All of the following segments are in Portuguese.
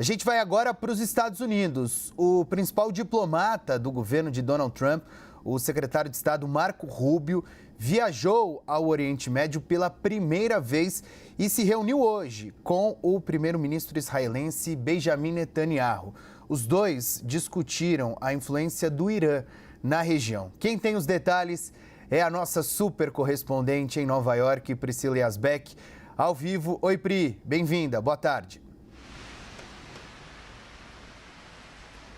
A gente vai agora para os Estados Unidos. O principal diplomata do governo de Donald Trump, o secretário de Estado Marco Rubio, viajou ao Oriente Médio pela primeira vez e se reuniu hoje com o primeiro-ministro israelense Benjamin Netanyahu. Os dois discutiram a influência do Irã na região. Quem tem os detalhes é a nossa super correspondente em Nova York, Priscila Yazbek, ao vivo. Oi, Pri, bem-vinda, boa tarde.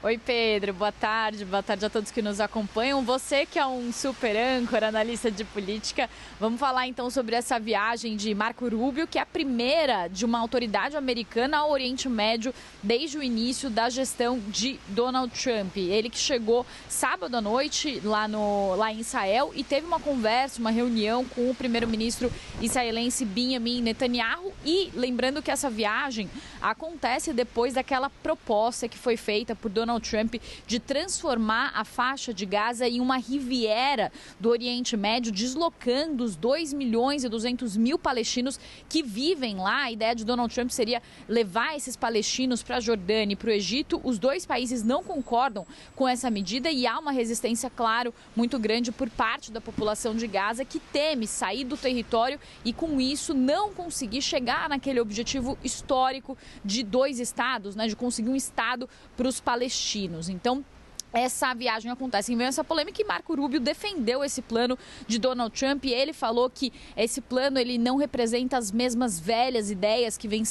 Oi, Pedro, boa tarde a todos que nos acompanham. Você que é um super âncora, analista de política, vamos falar então sobre essa viagem de Marco Rubio, que é a primeira de uma autoridade americana ao Oriente Médio desde o início da gestão de Donald Trump. Ele que chegou sábado à noite lá em Israel e teve uma conversa, uma reunião com o primeiro-ministro israelense Benjamin Netanyahu. E lembrando que essa viagem acontece depois daquela proposta que foi feita por Donald Trump de transformar a faixa de Gaza em uma riviera do Oriente Médio, deslocando os 2.200.000 palestinos que vivem lá. A ideia de Donald Trump seria levar esses palestinos para a Jordânia e para o Egito. Os dois países não concordam com essa medida e há uma resistência, claro, muito grande por parte da população de Gaza, que teme sair do território e, com isso, não conseguir chegar naquele objetivo histórico de dois estados, né, de conseguir um estado para os palestinos. Então, essa viagem acontece em meio a essa polêmica e Marco Rubio defendeu esse plano de Donald Trump e ele falou que esse plano ele não representa as mesmas velhas ideias que vêm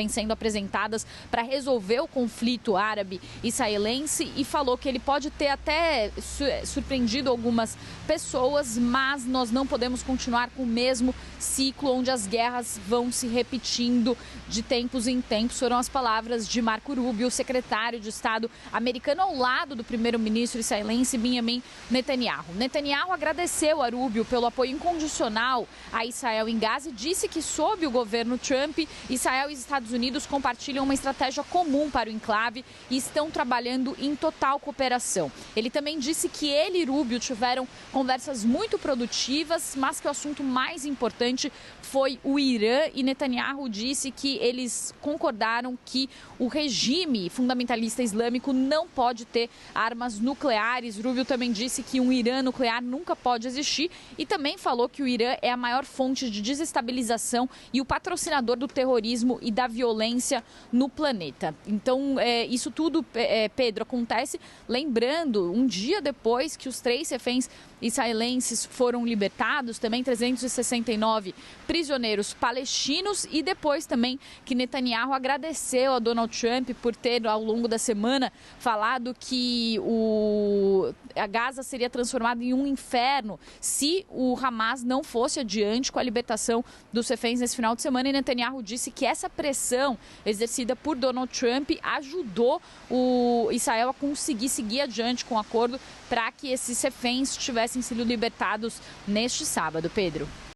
sendo apresentadas para resolver o conflito árabe-israelense e falou que ele pode ter até surpreendido algumas pessoas, mas nós não podemos continuar com o mesmo ciclo onde as guerras vão se repetindo de tempos em tempos. Foram as palavras de Marco Rubio, secretário de Estado americano, ao lado do primeiro-ministro israelense Benjamin Netanyahu. Netanyahu agradeceu a Rubio pelo apoio incondicional a Israel em Gaza e disse que, sob o governo Trump, Israel e os Estados Unidos compartilham uma estratégia comum para o enclave e estão trabalhando em total cooperação. Ele também disse que ele e Rubio tiveram conversas muito produtivas, mas que o assunto mais importante foi o Irã, e Netanyahu disse que eles concordaram que o regime fundamentalista islâmico não pode ter armas nucleares. Rubio também disse que um Irã nuclear nunca pode existir e também falou que o Irã é a maior fonte de desestabilização e o patrocinador do terrorismo e da violência no planeta. Então, isso tudo, Pedro, acontece lembrando um dia depois que os 3 reféns israelenses foram libertados, também 369 prisioneiros palestinos, e depois também que Netanyahu agradeceu a Donald Trump por ter, ao longo da semana, falado que a Gaza seria transformada em um inferno se o Hamas não fosse adiante com a libertação dos reféns nesse final de semana. E Netanyahu disse que essa pressão exercida por Donald Trump ajudou o Israel a conseguir seguir adiante com o acordo para que esses reféns tivessem sido libertados neste sábado. Pedro.